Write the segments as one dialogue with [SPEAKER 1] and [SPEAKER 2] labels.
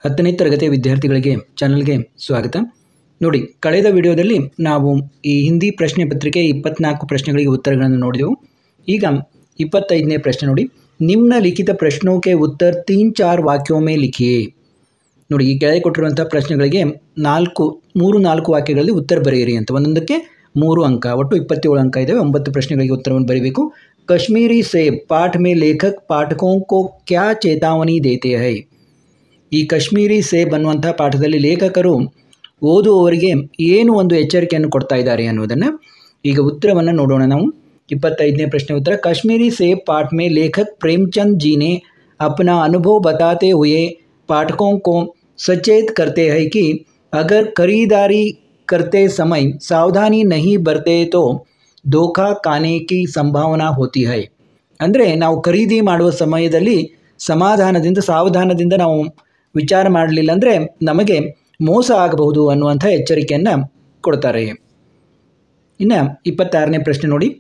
[SPEAKER 1] 10ನೇ ತರಗತಿಯ ವಿದ್ಯಾರ್ಥಿಗಳಿಗೆ ಚಾನಲ್ಗೆ ಸ್ವಾಗತ. ನೋಡಿ, ಕಳೆದ ವಿಡಿಯೋದಲ್ಲಿ ನಾವು ಈ ಹಿಂದಿ ಪ್ರಶ್ನೆ ಪತ್ರಿಕೆ 24 ಪ್ರಶ್ನೆಗಳಿಗೆ ಉತ್ತರಗಳನ್ನು ನೋಡಿದೆವು. ಈಗ 25ನೇ ಪ್ರಶ್ನೆ ನೋಡಿ. ನಿಮ್ನಲಿಖಿತ ಪ್ರಶ್ನೋं के उत्तर 3-4 ವಾಕ್ಯೋं में लिखिए. ನೋಡಿ, ಈ ಕೆಳಗೆ ಕೊಟ್ಟಿರುವಂಥ ಪ್ರಶ್ನೆಗಳಿಗೆ 3-4 ವಾಕ್ಯಗಳಲ್ಲಿ ಉತ್ತರ ಬರೆಯಿರಿ ಅಂತ. ಒಂದೊಂದಕ್ಕೆ 3 ಅಂಕ, ಒಟ್ಟು 27 ಅಂಕ ಇದ್ದಾವೆ. 9 ಪ್ರಶ್ನೆಗಳಿಗೆ ಉತ್ತರವನ್ನು ಬರೀಬೇಕು. कश्मीरी सेब पाठ में लेखक पाठकों को क्या चेतावनी देते हैं. ಈ ಕಾಶ್ಮೀರಿ ಸೇಬ್ ಅನ್ನುವಂಥ ಪಾಠದಲ್ಲಿ ಲೇಖಕರು ಓದುವವರಿಗೆ ಏನು ಒಂದು ಎಚ್ಚರಿಕೆಯನ್ನು ಕೊಡ್ತಾ ಇದ್ದಾರೆ ಅನ್ನೋದನ್ನು ಈಗ ಉತ್ತರವನ್ನು ನೋಡೋಣ ನಾವು. 25ನೇ ಪ್ರಶ್ನೆ ಉತ್ತರ. ಕಾಶ್ಮೀರಿ ಸೇಬ್ पाठ में लेखक प्रेमचंद जी ने अपना अनुभव बताते हुए पाठकों को सचेत करते हैं कि अगर खरीदारी करते समय सावधानी नहीं बरते तो ಧೋಖಾ ಖಾನೆ ಕಿ ಸಂಭಾವನಾ ಹೋತಿ ಹೈ. ಅಂದರೆ ನಾವು ಖರೀದಿ ಮಾಡುವ ಸಮಯದಲ್ಲಿ ಸಾವಧಾನದಿಂದ ನಾವು ವಿಚಾರ ಮಾಡಲಿಲ್ಲ ಅಂದರೆ ನಮಗೆ ಮೋಸ ಆಗಬಹುದು ಅನ್ನುವಂಥ ಎಚ್ಚರಿಕೆಯನ್ನು ಕೊಡ್ತಾರೆ. ಇನ್ನು 26ನೇ ಪ್ರಶ್ನೆ ನೋಡಿ.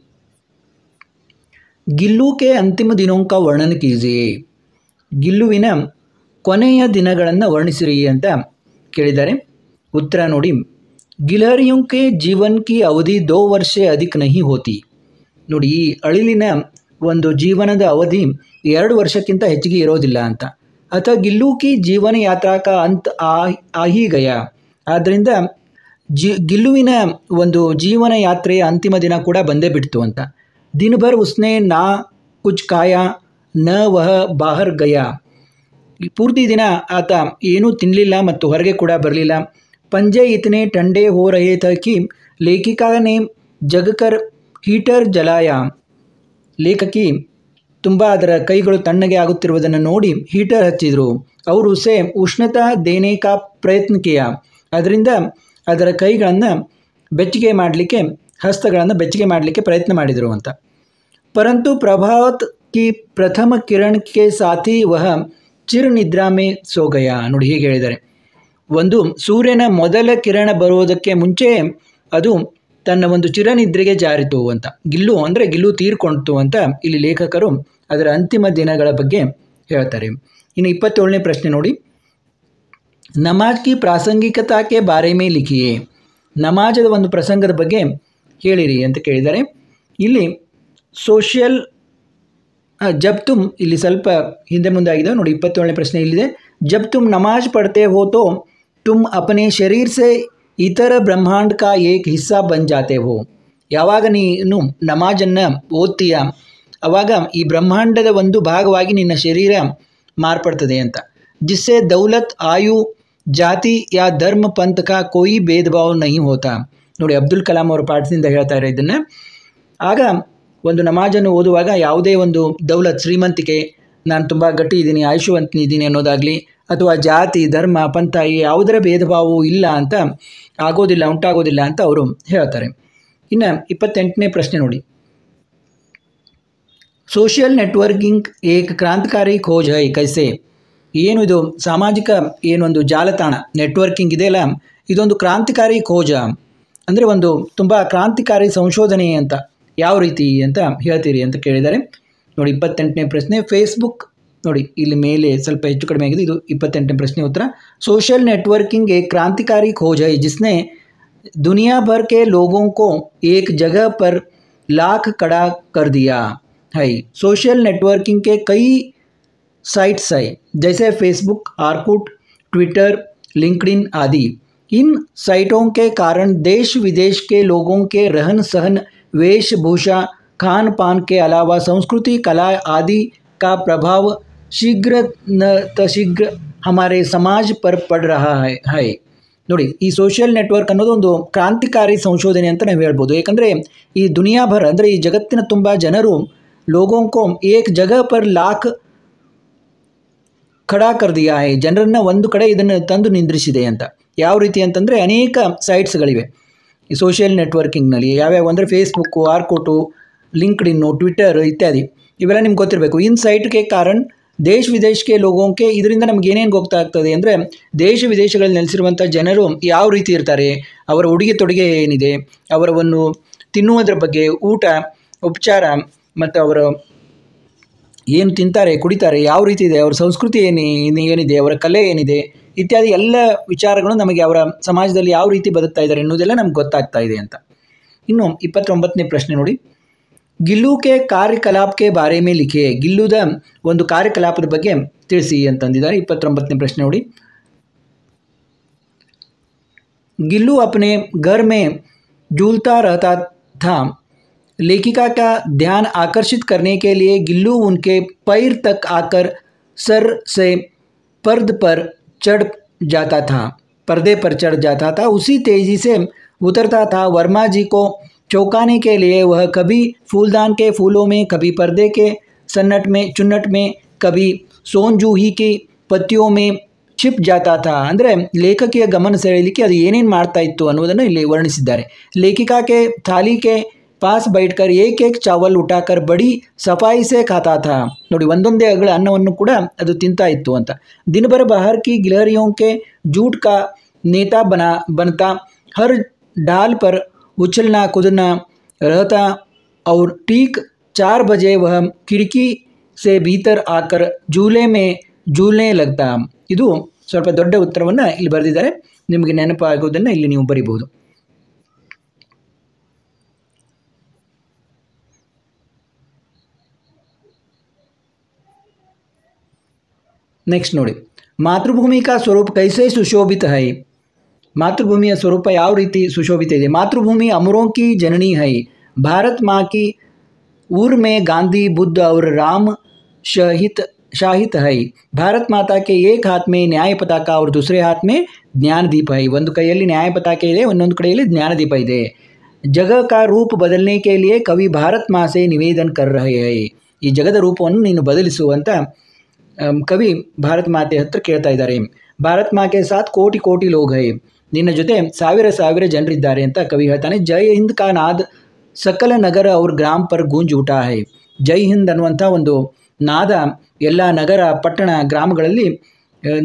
[SPEAKER 1] ಗಿಲ್ಲುಗೆ ಅಂತಿಮ ದಿನಾಂಕ ವರ್ಣನ ಕೀಜಿಯೇ. ಗಿಲ್ಲುವಿನ ಕೊನೆಯ ದಿನಗಳನ್ನು ವರ್ಣಿಸಿರಿ ಅಂತ ಕೇಳಿದ್ದಾರೆ. ಉತ್ತರ ನೋಡಿ. ಗಿಲಹರಿयों के जीवन की अवधि 2 वर्ष से अधिक नहीं होती. ನೋಡಿ, ಈ ಅಳಿಲಿನ ಒಂದು ಜೀವನದ ಅವಧಿ 2 ವರ್ಷಕ್ಕಿಂತ ಹೆಚ್ಚಿಗೆ ಇರೋದಿಲ್ಲ ಅಂತ. ಅಥವಾ ಗಿಲ್ಲು ಕಿ ಜೀವನ ಯಾತ್ರಾ ಕಾ ಅಂತ್ ಆ ಹಿ ಗಯಾ. ಆದ್ದರಿಂದ ಗಿಲ್ಲುವಿನ ಒಂದು ಜೀವನ ಯಾತ್ರೆಯ ಅಂತಿಮ ದಿನ ಕೂಡ ಬಂದೇ ಬಿಡ್ತು ಅಂತ. ದಿನ ಭರ್ ಉಸ್ನೆ ನಾ ಕುಚ್ ಖಾಯಾ ನ ವಹ ಬಾಹರ್ ಗಯಾ. ಪೂರ್ತಿ ದಿನ ಆತ ಏನೂ ತಿನ್ನಲಿಲ್ಲ ಮತ್ತು ಹೊರಗೆ ಕೂಡ ಬರಲಿಲ್ಲ. पंजे इतने ठंडे हो रहे थे कि लेखिका ने जगकर हीटर जलाया. ಲೇಖಕಿ ತುಂಬ ಅದರ ಕೈಗಳು ತಣ್ಣಗೆ ಆಗುತ್ತಿರುವುದನ್ನು ನೋಡಿ ಹೀಟರ್ ಹಚ್ಚಿದರು. ಅವರು ಉಸೆ ಉಷ್ಣತಾ ದೇನೆ ಕಾ ಪ್ರಯತ್ನ ಕಿಯಾ. ಅದರಿಂದ ಅದರ ಕೈಗಳನ್ನು ಬೆಚ್ಚಗೆ ಮಾಡಲಿಕ್ಕೆ, ಹಸ್ತಗಳನ್ನು ಬೆಚ್ಚಗೆ ಮಾಡಲಿಕ್ಕೆ ಪ್ರಯತ್ನ ಮಾಡಿದರು ಅಂತ. ಪರಂತು ಪ್ರಭಾವತ್ ಕಿ ಪ್ರಥಮ ಕಿರಣ್ ಕೆ ಸಾಥಿ ವಹ ಚಿರ್ ನಿದ್ರಾ ಮೇ ಸೋ ಗಯಾ. ನೋಡಿ, ಹೀಗೆ ಹೇಳಿದ್ದಾರೆ. ಒಂದು ಸೂರ್ಯನ ಮೊದಲ ಕಿರಣ ಬರುವುದಕ್ಕೆ ಮುಂಚೆ ಅದು ತನ್ನ ಒಂದು ಚಿರನಿದ್ರೆಗೆ ಜಾರಿತು ಅಂತ. ಗಿಲ್ಲು ತೀರ್ಕೊಳ್ತು ಅಂತ ಇಲ್ಲಿ ಲೇಖಕರು ಅದರ ಅಂತಿಮ ದಿನಗಳ ಬಗ್ಗೆ ಹೇಳ್ತಾರೆ. ಇನ್ನು 27ನೇ ಪ್ರಶ್ನೆ ನೋಡಿ. ನಮಾಜ್ ಕಿ ಪ್ರಾಸಂಗಿಕತಾಕ್ಕೆ ಬಾರೆ ಮೇ ಲಿಖಿಯೇ. ನಮಾಜದ ಒಂದು ಪ್ರಸಂಗದ ಬಗ್ಗೆ ಹೇಳಿರಿ ಅಂತ ಕೇಳಿದ್ದಾರೆ. ಇಲ್ಲಿ ಸೋಷಿಯಲ್ ಜಬ್ ತುಮ್, ಇಲ್ಲಿ ಸ್ವಲ್ಪ ಹಿಂದೆ ಮುಂದೆ ಆಗಿದೆ ನೋಡಿ. 27ನೇ ಪ್ರಶ್ನೆ ಇಲ್ಲಿದೆ. ಜಬ್ ತುಮ್ ನಮಾಜ್ ಪಡ್ತೆ ಹೋ ತೋ ತುಮ್ ಅಪನೆ ಶರೀರ್ ಸೆ ಇತರ ಬ್ರಹ್ಮಾಂಡ ಕಾ ಏಕ್ ಹಿಸ್ಸಾ ಬನ್ ಜಾತೆ ಹೋ. ಯಾವಾಗ ನೀನು ನಮಾಜನ್ನು ಓದ್ತೀಯ ಆವಾಗ ಈ ಬ್ರಹ್ಮಾಂಡದ ಒಂದು ಭಾಗವಾಗಿ ನಿನ್ನ ಶರೀರ ಮಾರ್ಪಡ್ತದೆ ಅಂತ. ಜಿಸ್ಸೆ ದೌಲತ್ ಆಯು ಜಾತಿ ಯಾ ಧರ್ಮ ಪಂಥ ಕಾ ಕೋಯಿ ಭೇದ ಭಾವ ನಹಿ ಹೋತಾ. ನೋಡಿ, ಅಬ್ದುಲ್ ಕಲಾಂ ಅವರ ಪಾಠದಿಂದ ಹೇಳ್ತಾ ಇರೋ ಇದನ್ನು. ಆಗ ಒಂದು ನಮಾಜನ್ನು ಓದುವಾಗ ಯಾವುದೇ ಒಂದು ದೌಲತ್, ಶ್ರೀಮಂತಿಕೆ, ನಾನು ತುಂಬ ಗಟ್ಟಿ ಇದ್ದೀನಿ, ಆಯುಷ್ಯವಂತನಿದ್ದೀನಿ ಅನ್ನೋದಾಗಲಿ, ಅಥವಾ ಜಾತಿ, ಧರ್ಮ, ಪಂಥ ಯಾವುದರ ಭೇದ ಭಾವವೂ ಇಲ್ಲ ಅಂತ ಉಂಟಾಗೋದಿಲ್ಲ ಅಂತ ಅವರು ಹೇಳ್ತಾರೆ. ಇನ್ನು 28ನೇ ಪ್ರಶ್ನೆ ನೋಡಿ. ಸೋಷಿಯಲ್ ನೆಟ್ವರ್ಕಿಂಗ್ ಏಕ್ ಕ್ರಾಂತಿಕಾರಿ ಖೋಜ್ ಹೈ ಕೈಸೆ. ಏನು ಇದು ಸಾಮಾಜಿಕ ಏನೊಂದು ಜಾಲತಾಣ ನೆಟ್ವರ್ಕಿಂಗ್ ಇದೆಯಲ್ಲ, ಇದೊಂದು ಕ್ರಾಂತಿಕಾರಿ ಖೋಜ, ಅಂದರೆ ಒಂದು ತುಂಬ ಕ್ರಾಂತಿಕಾರಿ ಸಂಶೋಧನೆ ಅಂತ ಯಾವ ರೀತಿ ಅಂತ ಹೇಳ್ತೀರಿ ಅಂತ ಕೇಳಿದ್ದಾರೆ. ನೋಡಿ, 28ನೇ ಪ್ರಶ್ನೆ. ಫೇಸ್ಬುಕ್ ನೋಡಿ, ಇಲ್ಲಿ ಮೇಲೆ ಸ್ವಲ್ಪ ಹೆಚ್ಚು ಕಡಿಮೆ ಆಗಿದೆ. ಇದು 28ನೇ ಪ್ರಶ್ನೆ ಉತ್ತರ. सोशल नेटवर्किंग एक क्रांतिकारी खोज है जिसने दुनिया भर के लोगों को एक जगह पर लाख खड़ा कर दिया है. सोशल नेटवर्किंग के कई साइट्स है जैसे फेसबुक, आर्कुट, ट्विटर, लिंक्डइन आदि. इन साइटों के कारण देश विदेश के लोगों के रहन सहन, वेशभूषा, खान पान के अलावा संस्कृति, कला आदि का प्रभाव शीघ्र न शीघ्र हमारे समाज पर पड़ रहा है. ನೋಡಿ, ಈ ಸೋಷಿಯಲ್ ನೆಟ್ವರ್ಕ್ ಅನ್ನೋದು ಒಂದು ಕ್ರಾಂತಿಕಾರಿ ಸಂಶೋಧನೆ ಅಂತ ನಾವು ಹೇಳ್ಬೋದು. ಏಕೆಂದರೆ ಈ ದುನಿಯಾ ಭರ್, ಅಂದರೆ ಈ ಜಗತ್ತಿನ ತುಂಬ ಜನರು ಲೋಗೋಂಕೋ ಏಕ್ ಜಗಹ ಪರ್ ಲಾಖ್ ಖಡಾ ಕರ್ ದಿಯಾ ಹೈ, ಜನರನ್ನು ಒಂದು ಕಡೆ ಇದನ್ನು ತಂದು ನಿಂದ್ರಿಸಿದೆ ಅಂತ. ಯಾವ ರೀತಿ ಅಂತಂದರೆ ಅನೇಕ ಸೈಟ್ಸ್ಗಳಿವೆ ಈ ಸೋಷಿಯಲ್ ನೆಟ್ವರ್ಕಿಂಗ್ನಲ್ಲಿ. ಯಾವ್ಯಾವ ಅಂದರೆ ಫೇಸ್ಬುಕ್ಕು, ಆರ್ಕೋಟು, ಲಿಂಕ್ಡ್ಇನ್ನು, ಟ್ವಿಟರ್ ಇತ್ಯಾದಿ. ಇವೆಲ್ಲ ನಿಮ್ಗೆ ಗೊತ್ತಿರಬೇಕು. ಇನ್ ಸೈಟ್ಗೆ ಕಾರಣ ದೇಶ ವಿದೇಶಕ್ಕೆ ಲೋಗೋಂಕೆ, ಇದರಿಂದ ನಮ್ಗೆ ಏನೇನು ಗೊತ್ತಾಗ್ತದೆ ಅಂದರೆ ದೇಶ ವಿದೇಶಗಳಲ್ಲಿ ನೆಲೆಸಿರುವಂಥ ಜನರು ಯಾವ ರೀತಿ ಇರ್ತಾರೆ, ಅವರ ಉಡುಗೆ ತೊಡುಗೆ ಏನಿದೆ, ಅವರವನ್ನು ತಿನ್ನುವುದರ ಬಗ್ಗೆ, ಊಟ ಉಪಚಾರ ಮತ್ತು ಅವರ ಏನು ತಿಂತಾರೆ ಕುಡಿತಾರೆ ಯಾವ ರೀತಿ ಇದೆ, ಅವರ ಸಂಸ್ಕೃತಿ ಏನಿದೆ, ಅವರ ಕಲೆ ಏನಿದೆ, ಇತ್ಯಾದಿ ಎಲ್ಲ ವಿಚಾರಗಳು ನಮಗೆ ಅವರ ಸಮಾಜದಲ್ಲಿ ಯಾವ ರೀತಿ ಬದುಕ್ತಾ ಇದ್ದಾರೆ ಎನ್ನುವುದೆಲ್ಲ ನಮ್ಗೆ ಗೊತ್ತಾಗ್ತಾ ಇದೆ ಅಂತ. ಇನ್ನು 29ನೇ ಪ್ರಶ್ನೆ ನೋಡಿ, ಗಿಲ್ಲು ಕೆ ಕಾರ್ಯಕಲಾಪ್ ಕೆ ಬಾರೆ ಮೇ ಲಿಖೆ, ಗಿಲ್ಲುದ ಒಂದು ಕಾರ್ಯಕಲಾಪದ ಬಗ್ಗೆ ತಿಳಿಸಿ ಅಂತಂದಿದ್ದಾರೆ. 29ನೇ ಪ್ರಶ್ನೆ ನೋಡಿ, गिल्लू अपने घर में झूलता रहता था, लेखिका का ध्यान आकर्षित करने के लिए गिल्लू उनके पैर तक आकर सर से पर्दे पर चढ़ जाता था, उसी तेजी से उतरता था। वर्मा जी को चौंकाने के लिए वह कभी फूलदान के फूलों में, कभी पर्दे के चुन्नट में, कभी सोनजूही की पत्तियों में छिप जाता था. ಅಂದರೆ ಲೇಖಕಿಯ ಗಮನ ಸೆಳೆಯಲಿಕ್ಕೆ ಅದು ಏನೇನು ಮಾಡ್ತಾ ಇತ್ತು ಅನ್ನೋದನ್ನು ಇಲ್ಲಿ ವರ್ಣಿಸಿದ್ದಾರೆ. ಲೇಖಿಕಾ ಕೆ ಥಾಲಿ ಕೆ ಪಾಸ್ ಬೈಟ್ಕರ್ ಏಕ್ ಏಕ್ ಚಾವಲ್ ಉಟಾಕರ್ ಬಡಿ ಸಫಾಯಿ ಸೆ ಖಾತಾ ಥಾ. ನೋಡಿ, ಒಂದೊಂದೇ ಅಗಳ ಅನ್ನವನ್ನು ಕೂಡ ಅದು ತಿಂತಾ ಇತ್ತು ಅಂತ. ದಿನಭರ ಬಹರ್ ಕಿ ಗಿಲಹರಿಯೋं के जूट का नेता बनता, हर डाल पर उछलना कूदना रहता और ठीक 4 बजे वह खिड़की से भीतर आकर झूले में झूलने लगता. ಇದು ಸ್ವಲ್ಪ ದೊಡ್ಡ ಉತ್ತರವನ್ನು ಇಲ್ಲಿ ಬರೆದಿದ್ದಾರೆ. ನಿಮಗೆ ನೆನಪಾಗೋದನ್ನು ಇಲ್ಲಿ ನೀವು ಬರೀಬಹುದು. ನೆಕ್ಸ್ಟ್ ನೋಡಿ, ಮಾತೃಭೂಮಿ ಕಾ ಸ್ವರೂಪ ಕೈಸೆ ಸುಶೋಭಿತ ಹೈ. ಮಾತೃಭೂಮಿಯ ಸ್ವರೂಪ ಯಾವ ರೀತಿ ಸುಶೋಭಿತ ಇದೆ. ಮಾತೃಭೂಮಿ ಅಮರೋं की जननी है, भारत माँ की ऊर में गांधी बुद्ध और राम शाहित है. ಭಾರತ್ ಮಾತಾ ಕೆ ಏಕ್ ಹಾತ್ ಮೇ ನ್ಯಾಯ ಪತಾಕ और दूसरे हाथ में ज्ञान दीप है. ಒಂದು ಕೈಯಲ್ಲಿ ನ್ಯಾಯ ಪತಾಕೆ ಇದೆ, ಇನ್ನೊಂದು ಕಡೆಯಲ್ಲಿ ಜ್ಞಾನ ದೀಪ ಇದೆ. ಜಗತ್ का रूप बदलने के लिए कवि भारत माँ से निवेदन कर रहे हैं. ಈ ಜಗದ ರೂಪವನ್ನು ನೀನು ಬದಲಿಸುವಂತ ಕವಿ ಭಾರತ್ ಮಾತೆ ಹತ್ರ ಕೇಳ್ತಾ ಇದ್ದಾರೆ. ಭಾರತ್ ಮಾ ಕೆ ಸಾಥ್ ಕೋಟಿ ಕೋಟಿ ಲೋಗ್ ಹೈ, ನಿನ್ನ ಜೊತೆ ಸಾವಿರ ಸಾವಿರ ಜನರಿದ್ದಾರೆ ಅಂತ ಕವಿ ಹೇಳ್ತಾನೆ. ಜೈ ಹಿಂದ್ ಕಾ ನಾದ್ ಸಕಲ ನಗರ ಅವ್ರ ಗ್ರಾಮ ಪರ್ ಗೂಂಜ್ ಉಠಾ ಹೈ. ಜೈ ಹಿಂದ್ ಅನ್ನುವಂಥ ಒಂದು ನಾದ ಎಲ್ಲ ನಗರ ಪಟ್ಟಣ ಗ್ರಾಮಗಳಲ್ಲಿ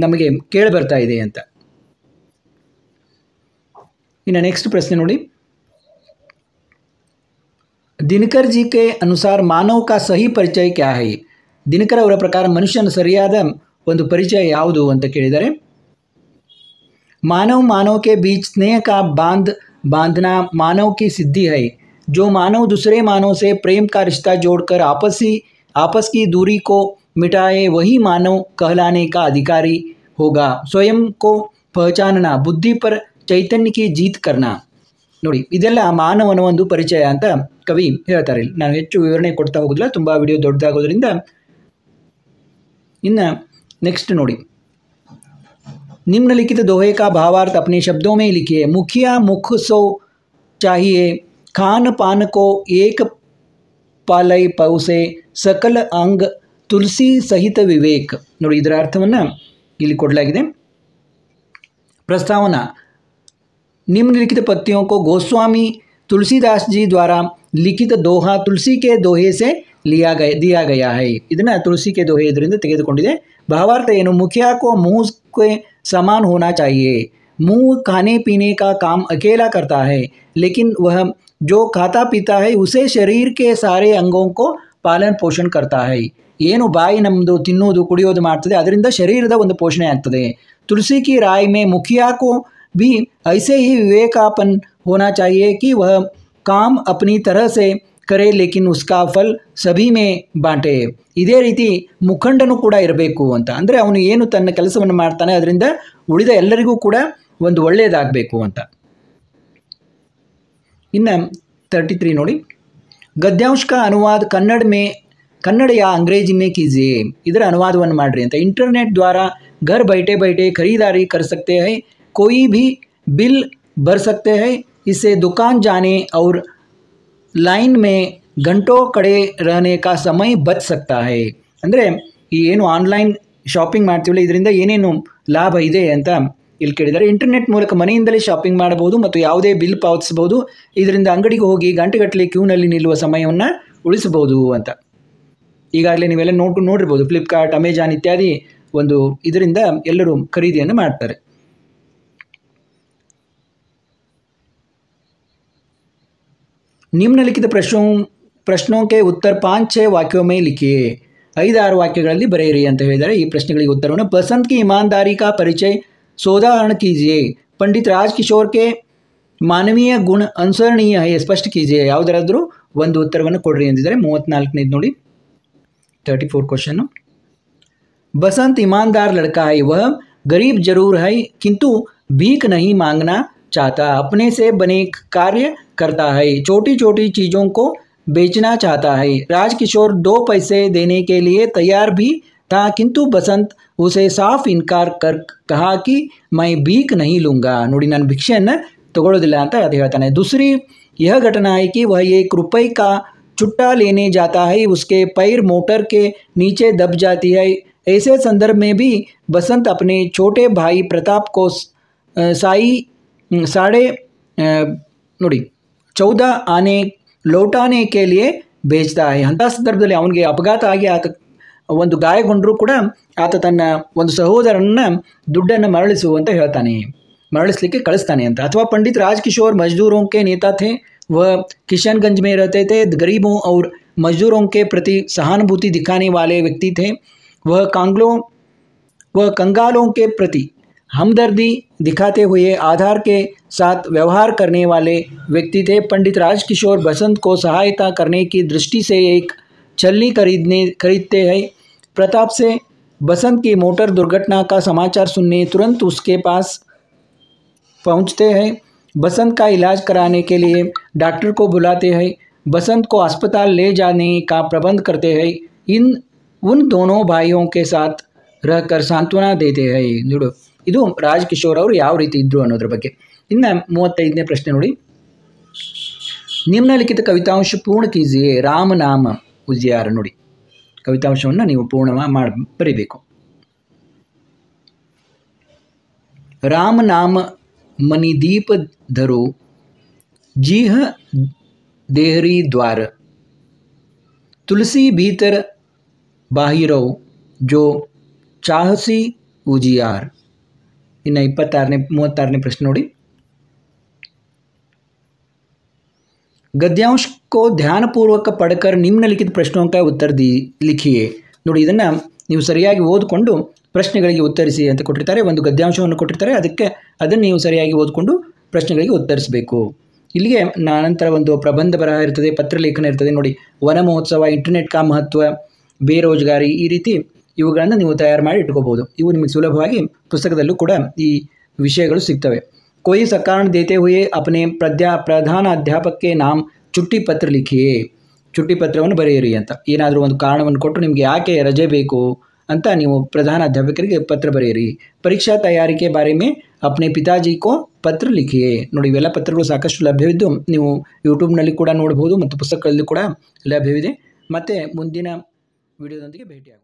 [SPEAKER 1] ನಮಗೆ ಕೇಳಿ ಬರ್ತಾ ಇದೆ ಅಂತ. ಇನ್ನು ನೆಕ್ಸ್ಟ್ ಪ್ರಶ್ನೆ ನೋಡಿ, ದಿನಕರ್ ಜಿ ಕೆ ಅನುಸಾರ ಮಾನವ್ ಕಾ ಸಹಿ ಪರಿಚಯ ಕ್ಯಾ ಹೈ. ದಿನಕರ್ ಅವರ ಪ್ರಕಾರ ಮನುಷ್ಯನ ಸರಿಯಾದ ಒಂದು ಪರಿಚಯ ಯಾವುದು ಅಂತ ಕೇಳಿದ್ದಾರೆ. मानव के बीच स्नेह का बांधना मानव की सिद्धि है. जो मानव दूसरे मानव से प्रेम का रिश्ता जोड़कर आपस की दूरी को मिटाए वही मानव कहलाने का अधिकारी होगा. स्वयं को पहचानना, बुद्धि पर चैतन्य की जीत करना. ನೋಡಿ, ಇದೆಲ್ಲ ಮಾನವನ ಒಂದು ಪರಿಚಯ ಅಂತ ಕವಿ ಹೇಳ್ತಾರೆ. ನಾನು ಹೆಚ್ಚು ವಿವರಣೆ ಕೊಡ್ತಾ ಹೋಗೋದಿಲ್ಲ, ತುಂಬ ವಿಡಿಯೋ ದೊಡ್ಡದಾಗೋದ್ರಿಂದ. ಇನ್ನು ನೆಕ್ಸ್ಟ್ ನೋಡಿ, निम्नलिखित दोहे का भावार्थ अपने शब्दों में लिखिए. मुखिया मुख सो चाहिए, खान पान को एक पालय पौसे, सकल अंग तुलसी सहित विवेक. ನೋಡಿ, ಇದರ ಅರ್ಥವನ್ನು ಇಲ್ಲಿ ಕೊಡಲಾಗಿದೆ. प्रस्तावना, निम्नलिखित पत्तियों को गोस्वामी तुलसीदास जी द्वारा लिखित दोहा तुलसी के दोहे से दिया गया है. ಇದನ್ನು ತುಳಸಿ ಕೆ ದೋಹೆ ಇದರಿಂದ ತೆಗೆದುಕೊಂಡಿದೆ. भावार्थ ಏನು, मुखिया को मुँह के समान होना चाहिए. मुंह खाने पीने का काम अकेला करता है, लेकिन वह जो खाता पीता है उसे शरीर के सारे अंगों को पालन पोषण करता है. ಏನು ಬಾಯಿ ನಮ್ಮದು ತಿನ್ನೋದು ಕುಡಿಯೋದು ಮಾಡ್ತದೆ, ಅದರಿಂದ ಶರೀರದ ಒಂದು ಪೋಷಣೆ ಆಗ್ತದೆ. तुलसी की राय में मुखिया को भी ऐसे ही विवेकापन होना चाहिए कि वह काम अपनी तरह से करे लेकिन उसका फल सभी में बांटे. ಇದೇ ರೀತಿ ಮುಖಂಡನು ಕೂಡ ಇರಬೇಕು ಅಂತ. ಅಂದರೆ ಅವನು ಏನು ತನ್ನ ಕೆಲಸವನ್ನು ಮಾಡ್ತಾನೆ ಅದರಿಂದ ಉಳಿದ ಎಲ್ಲರಿಗೂ ಕೂಡ ಒಂದು ಒಳ್ಳೆಯದಾಗಬೇಕು ಅಂತ. ಇನ್ನು 33 ನೋಡಿ, गद्यांश का अनुवाद कन्नड़ या अंग्रेजी में कीजिए. ಇದರ ಅನುವಾದವನ್ನು ಮಾಡ್ರಿ ಅಂತ. इंटरनेट द्वारा घर बैठे बैठे खरीदारी कर सकते हैं, कोई भी बिल भर सकते हैं, इससे दुकान जाने और लाइन में ಗಂಟೋ ಕಡೆ रहने का समय बच सकता है. ಅಂದರೆ ಈ ಏನು ಆನ್ಲೈನ್ ಶಾಪಿಂಗ್ ಮಾಡ್ತೀವಲ್ಲ, ಇದರಿಂದ ಏನೇನು ಲಾಭ ಇದೆ ಅಂತ ಇಲ್ಲಿ ಕೇಳಿದ್ದಾರೆ. ಇಂಟರ್ನೆಟ್ ಮೂಲಕ ಮನೆಯಿಂದಲೇ ಶಾಪಿಂಗ್ ಮಾಡಬಹುದು ಮತ್ತು ಯಾವುದೇ ಬಿಲ್ ಪಾವತಿಸಬಹುದು. ಇದರಿಂದ ಅಂಗಡಿಗೆ ಹೋಗಿ ಗಂಟೆಗಟ್ಟಲೆ ಕ್ಯೂನಲ್ಲಿ ನಿಲ್ಲುವ ಸಮಯವನ್ನು ಉಳಿಸಬಹುದು ಅಂತ. ಈಗಾಗಲೇ ನೀವೆಲ್ಲ ನೋಡಿರ್ಬೋದು, ಫ್ಲಿಪ್ಕಾರ್ಟ್, ಅಮೆಜಾನ್ ಇತ್ಯಾದಿ ಒಂದು ಇದರಿಂದ ಎಲ್ಲರೂ ಖರೀದಿಯನ್ನು ಮಾಡ್ತಾರೆ. ನಿಮ್ನಲಿಖಿತ ಪ್ರಶ್ನೋं के उत्तर 5-6 वाक्यों में लिखिए. 5-6 ವಾಕ್ಯಗಳಲ್ಲಿ ಬರೆಯಿರಿ ಅಂತ ಹೇಳಿದ್ದಾರೆ. ಈ ಪ್ರಶ್ನೆಗಳಿಗೆ ಉತ್ತರವನ್ನು, पसंद की ईमानदारी का परिचय सोदाहरण कीजिए। पंडित राजकिशोर के ಮಾನವೀಯ ಗುಣ ಅನುಸರಣೀಯ ಹೈ ಸ್ಪಷ್ಟ ಕೀಜಿಯೇ, ಯಾವುದರಾದರೂ ಒಂದು ಉತ್ತರವನ್ನು ಕೊಡ್ರಿ ಅಂದಿದ್ದಾರೆ. 34ನೇದು ನೋಡಿ, 34 ಕ್ವಶನ್. बसंत ईमानदार लड़का है, वह गरीब जरूर है किंतु भीख नहीं मांगना चाहता, अपने से बने कार्य करता है, छोटी छोटी चीज़ों को बेचना चाहता है. राजकिशोर 2 पैसे देने के लिए तैयार भी था किंतु बसंत उसे साफ इनकार कर कहा कि मैं भीख नहीं लूँगा. ನೋಡಿ, ನಾನು ಭಿಕ್ಷೆಯನ್ನು तगोदिल्ला ಅಂತ ಅದು ಹೇಳ್ತಾನೆ. दूसरी यह घटना है कि वह 1 रुपये का चुट्टा लेने जाता है, उसके पैर मोटर के नीचे दब जाती है. ऐसे संदर्भ में भी बसंत अपने छोटे भाई प्रताप को साढ़े 14 आने लौटाने के लिए भेजता है. ಅಂಥ ಸಂದರ್ಭದಲ್ಲಿ ಅವನಿಗೆ ಅಪಘಾತ ಆಗಿ ಆತ ಒಂದು ಗಾಯಗೊಂಡರೂ ಕೂಡ ಆತ ತನ್ನ ಒಂದು ಸಹೋದರನ ದುಡ್ಡನ್ನು ಮರಳಿಸುವಂತ ಹೇಳ್ತಾನೆ, मरलिसलिके कलिस्ताने अंत. अथवा पंडित राजकिशोर मजदूरों के नेता थे, वह किशनगंज में रहते थे, गरीबों और मजदूरों के प्रति सहानुभूति दिखाने वाले व्यक्ति थे. वह कंगालों के प्रति हमदर्दी दिखाते हुए आधार के साथ व्यवहार करने वाले व्यक्ति थे. पंडित राजकिशोर बसंत को सहायता करने की दृष्टि से एक छलनी खरीदते हैं. प्रताप से बसंत की मोटर दुर्घटना का समाचार सुनने तुरंत उसके पास पहुंचते हैं. बसंत का इलाज कराने के लिए डॉक्टर को बुलाते हैं, बसंत को अस्पताल ले जाने का प्रबंध करते हैं. उन दोनों भाइयों के साथ रहकर सांत्वना देते हैं. ನೋಡು, ಇದು ರಾಜಕಿಶೋರ್ ಅವರು ಯಾವ ರೀತಿ ಇದ್ದರು ಅನ್ನೋದ್ರ ಬಗ್ಗೆ. ಇನ್ನು 35ನೇ ಪ್ರಶ್ನೆ ನೋಡಿ, ನಿಮ್ನಲಿಖಿತ ಕವಿತಾಂಶ ಪೂರ್ಣ ಕೀಜಿಯೇ, ರಾಮ ನಾಮ ಉಜಿಯಾರ. ನೋಡಿ, ಕವಿತಾಂಶವನ್ನು ನೀವು ಪೂರ್ಣ ಬರೀಬೇಕು. राम नाम मणिदीप धरो, जीह देहरी द्वार, तुलसी भीतर बाहिरो, जो चाहसी उजियार. ಇನ್ನು 36ನೇ प्रश्न ನೋಡಿ, गद्यांश को ध्यानपूर्वक पढ़कर निम्नलिखित प्रश्नों का उत्तर लिखिए. ನೋಡಿ, ಇದನ್ನು ನೀವು ಸರಿಯಾಗಿ ಓದಿಕೊಂಡು ಪ್ರಶ್ನೆಗಳಿಗೆ ಉತ್ತರಿಸಿ ಅಂತ ಕೊಟ್ಟಿರ್ತಾರೆ. ಒಂದು ಗದ್ಯಾಂಶವನ್ನು ಕೊಟ್ಟಿರ್ತಾರೆ, ಅದನ್ನು ನೀವು ಸರಿಯಾಗಿ ಓದಿಕೊಂಡು ಪ್ರಶ್ನೆಗಳಿಗೆ ಉತ್ತರಿಸಬೇಕು. ಇಲ್ಲಿಗೆ ನಂತರ ಒಂದು ಪ್ರಬಂಧ ಬರಹ ಇರ್ತದೆ, ಪತ್ರಲೇಖನ ಇರ್ತದೆ. ನೋಡಿ, ವನ ಮಹೋತ್ಸವ, ಇಂಟರ್ನೆಟ್ ಕಾ ಮಹತ್ವ, ಬೇರೋಜ್ಗಾರಿ, ಈ ರೀತಿ ಇವುಗಳನ್ನು ನೀವು ತಯಾರು ಮಾಡಿ ಇಟ್ಕೋಬಹುದು. ಇವು ನಿಮಗೆ ಸುಲಭವಾಗಿ ಪುಸ್ತಕದಲ್ಲೂ ಕೂಡ ಈ ವಿಷಯಗಳು ಸಿಗ್ತವೆ. कोई कारण देते हुए अपने ಪ್ರಧಾನ ಅಧ್ಯಾಪಕಕ್ಕೆ ನಾಮ್ ಚುಟ್ಟಿ ಪತ್ರ ಲಿಖಿಯೇ, ಚುಟ್ಟಿ ಪತ್ರವನ್ನು ಬರೆಯಿರಿ ಅಂತ. ಏನಾದರೂ ಒಂದು ಕಾರಣವನ್ನು ಕೊಟ್ಟು ನಿಮಗೆ ಯಾಕೆ ರಜೆ ಬೇಕು ಅಂತ ನೀವು ಪ್ರಧಾನ ಅಧ್ಯಾಪಕರಿಗೆ ಪತ್ರ ಬರೆಯಿರಿ. ಪರೀಕ್ಷಾ ತಯಾರಿಕೆ ಬಾರೆ ಮೇ ಅಪ್ನೆ ಪಿತಾಜಿ ಕೋ ಪತ್ರ ಲಿಖಿಯೇ. ನೋಡಿ, ಇವೆಲ್ಲ ಪತ್ರಗಳು ಸಾಕಷ್ಟು ಲಭ್ಯವಿದ್ದು ನೀವು ಯೂಟ್ಯೂಬ್ನಲ್ಲಿ ಕೂಡ ನೋಡ್ಬೋದು ಮತ್ತು ಪುಸ್ತಕಗಳಲ್ಲಿ ಕೂಡ ಲಭ್ಯವಿದೆ. ಮತ್ತೆ ಮುಂದಿನ ವಿಡಿಯೋದೊಂದಿಗೆ ಭೇಟಿಯಾಗೋಣ.